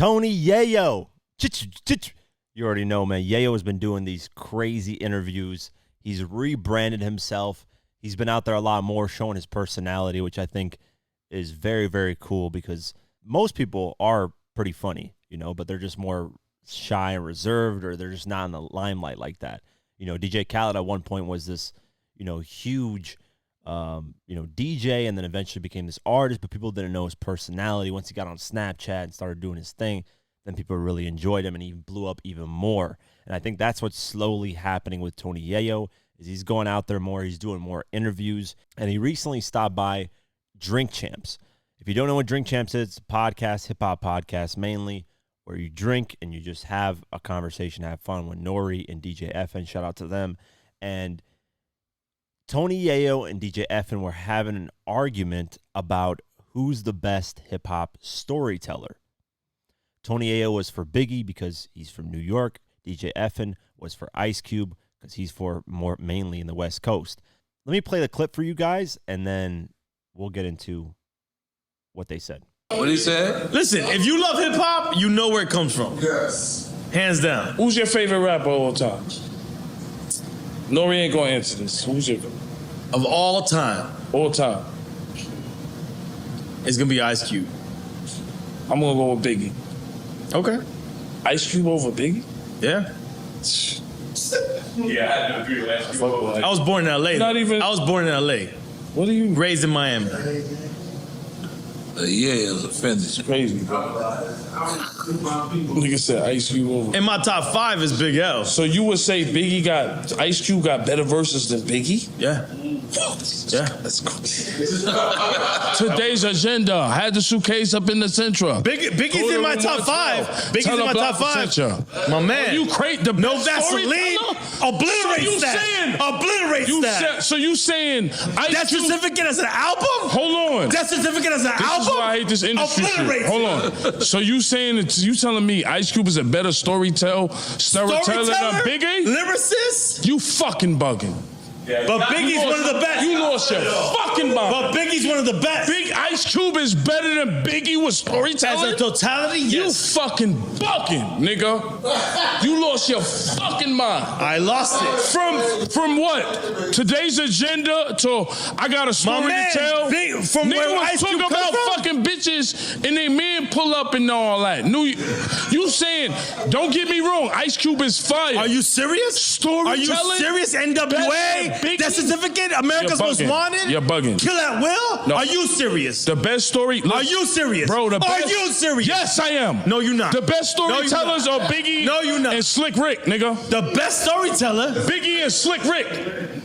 Tony Yayo. You already know, man. Yayo has been doing these crazy interviews. He's rebranded himself. He's been out there a lot more showing his personality, which I think is very, very cool because most people are pretty funny, but they're just more shy and reserved, or they're just not in the limelight like that. DJ Khaled at one point was this, huge, DJ, and then eventually became this artist, but people didn't know his personality. Once he got on Snapchat and started doing his thing, then people really enjoyed him, and he blew up even more. And I think that's what's slowly happening with Tony Yayo, is he's going out there more, he's doing more interviews, and he recently stopped by Drink Champs. If you don't know what Drink Champs is, it's a podcast, hip-hop podcast mainly, where you drink and you just have a conversation, have fun with Nori and DJ FN. Shout out to them. And Tony Yayo and DJ FN were having an argument about who's the best hip-hop storyteller. Tony Yayo was for Biggie because he's from New York. DJ FN was for Ice Cube because he's for more mainly in the West Coast. Let me play the clip for you guys, and then we'll get into what they said. What he said? Listen, if you love hip hop, you know where it comes from. Yes. Hands down. Who's your favorite rapper of all time? Nori ain't gonna answer this. Who's your Of all time, all time? it's gonna be Ice Cube. I'm gonna go with Biggie. Okay. Ice Cube over Biggie? Yeah. Yeah, I had to agree with that. Fuck with I was born in LA. Not even- I was born in LA. What are you? Raised in Miami. Yeah, it was offended. It's crazy, bro. Nigga said Ice Cube over. In my top 5 is Big L. So you would say Ice Cube got better verses than Biggie? Yeah. Yeah. That's cool. Today's agenda had the suitcase up in the Centra. Biggie's in my top 5. Biggie's in my top 5. My man. You create the No best Vaseline. storyteller? Obliterates that. Obliterates that. So you saying Ice Death Cube? Certificate as an album? Hold on. Death Certificate as an This album? is why I hate this industry shit. Obliterates Hold it. on. So you telling me Ice Cube is a better storyteller than Biggie? Lyricist? You fucking bugging. But Biggie's one of the best. You lost your fucking mind. But Biggie's one of the best. Big Ice Cube is better than Biggie with storytelling? As a totality, yes. You fucking bugging, nigga. You lost your fucking mind. I lost it. From what? Today's agenda to I got a story to tell. From Nigga where was Ice talking Cube about come from? fucking bitches and they men pull up and all that. You saying, don't get me wrong, Ice Cube is fire. Are you serious? Storytelling? Are you serious? NWA? Biggie? Death Certificate? America's You're Most bugging. Wanted? You're bugging. Kill at Will? No. Are you serious? The best story. Are you serious? Bro, the Are best. you serious? Yes, I am. No, you're not. The best No, you're storytellers not. are Biggie No, you're not. and Slick Rick, nigga. The best storyteller? Biggie and Slick Rick.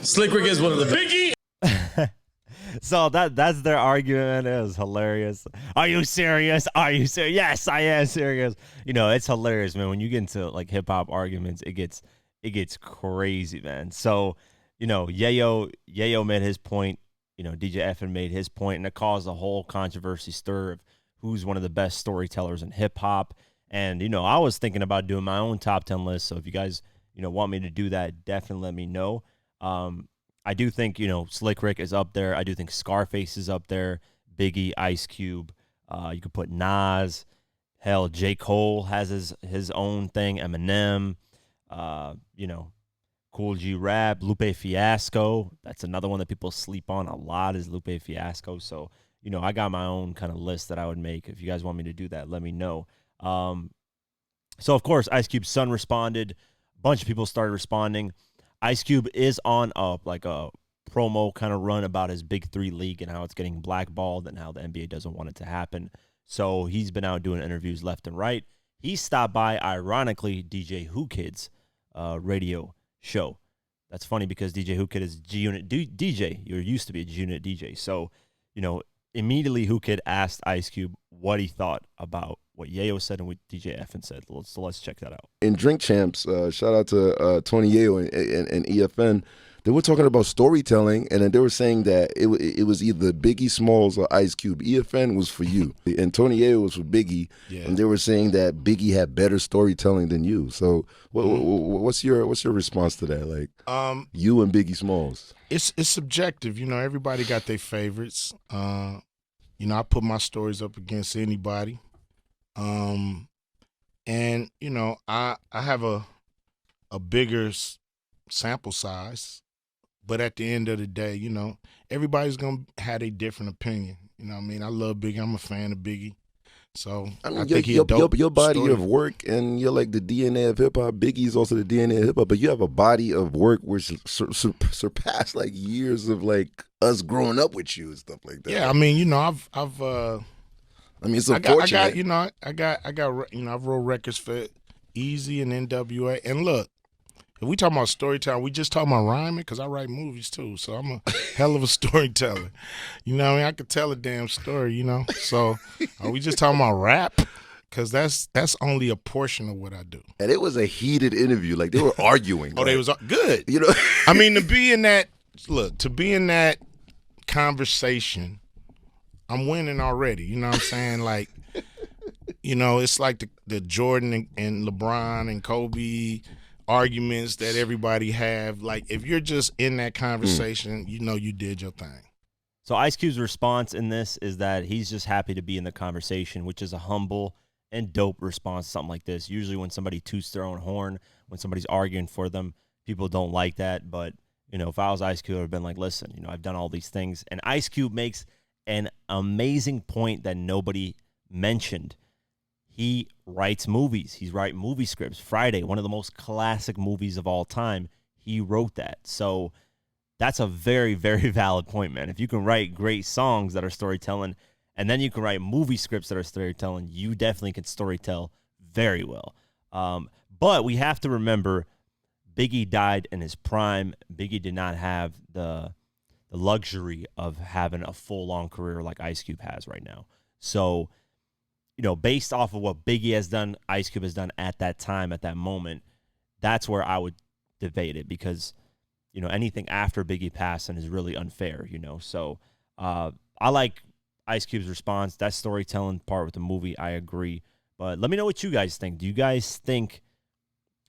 Slick Rick is one of the best. Biggie. So that's their argument. It was hilarious. Are you serious? Are you serious? Yes, I am serious. It's hilarious, man. When you get into like hip hop arguments, it gets crazy, man. So, Yayo made his point. DJ FN made his point, and it caused a whole controversy stir of who's one of the best storytellers in hip hop. And I was thinking about doing my own top 10 list. So if you guys want me to do that, definitely let me know. I do think, Slick Rick is up there. I do think Scarface is up there. Biggie, Ice Cube. You could put Nas. Hell, J. Cole has his own thing. Eminem. Cool G Rap. Lupe Fiasco. That's another one that people sleep on a lot is Lupe Fiasco. So, I got my own kind of list that I would make. If you guys want me to do that, let me know. So, of course, Ice Cube's son responded. A bunch of people started responding. Ice Cube is on a promo kind of run about his Big 3 league and how it's getting blackballed and how the NBA doesn't want it to happen. So he's been out doing interviews left and right. He stopped by, ironically, DJ Who Kid's radio show. That's funny because DJ Who Kid is G-Unit DJ. You used to be a G-Unit DJ. So, immediately Who Kid asked Ice Cube what he thought about what Yayo said and what DJ FN said. So let's check that out. In Drink Champs, shout out to Tony Yayo and EFN. They were talking about storytelling, and then they were saying that it was either Biggie Smalls or Ice Cube. EFN was for you, and Tony Yayo was for Biggie, and they were saying that Biggie had better storytelling than you. So, what's your response to that? Like, you and Biggie Smalls. It's subjective, Everybody got their favorites. I put my stories up against anybody. know, I have a bigger sample size, but at the end of the day, you know, everybody's gonna have a different opinion. You know what I mean? I love Biggie. I'm a fan of Biggie. So I mean, I think he a dope your body story. of work, and you're like the DNA of hip hop. Biggie's also the DNA of hip hop, but you have a body of work which surpassed like years of like us growing up with you and stuff like that. Yeah, I mean, you know, I've I mean, it's I unfortunate. got, you know, I got, you know, I've wrote records for Easy and NWA. And look, if we talking about storytelling, we just talking about rhyming because I write movies too. So I'm a hell of a storyteller. You know what I mean? I could tell a damn story, you know? So are we just talking about rap? Because that's only a portion of what I do. And it was a heated interview. Like they were arguing. Oh, they was good. You know, I mean, to be in that conversation, I'm winning already. You know what I'm saying? Like, you know, it's like the Jordan and LeBron and Kobe arguments that everybody have. Like, if you're just in that conversation, you know you did your thing. So Ice Cube's response in this is that he's just happy to be in the conversation, which is a humble and dope response to something like this. Usually when somebody toots their own horn, when somebody's arguing for them, people don't like that. But, you know, if I was Ice Cube, I would have been like, listen, you know, I've done all these things. And Ice Cube makes an amazing point that nobody mentioned. He writes movies. He's writing movie scripts. Friday, one of the most classic movies of all time, he wrote that. So that's a very, very valid point, man. If you can write great songs that are storytelling, and then you can write movie scripts that are storytelling, you definitely can storytell very well. But we have to remember, Biggie died in his prime. Biggie did not have the luxury of having a full, long career like Ice Cube has right now. So, you know, based off of what Biggie has done, Ice Cube has done at that time, at that moment, that's where I would debate it because, you know, anything after Biggie passing is really unfair, you know. So I like Ice Cube's response. That storytelling part with the movie, I agree. But let me know what you guys think. Do you guys think,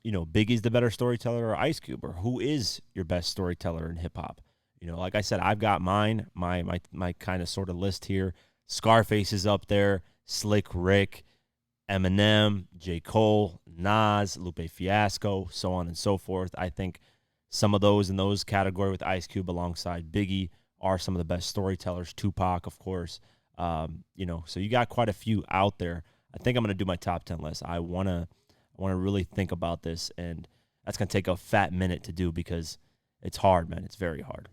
you know, Biggie's the better storyteller or Ice Cube? Or who is your best storyteller in hip-hop? You know, like I said, I've got mine, my kind of sort of list here. Scarface is up there. Slick Rick, Eminem, J. Cole, Nas, Lupe Fiasco, so on and so forth. I think some of those in those category with Ice Cube alongside Biggie are some of the best storytellers. Tupac, of course. You know, so you got quite a few out there. I think I'm going to do my top 10 list. I want to really think about this, and that's going to take a fat minute to do because it's hard, man. It's very hard.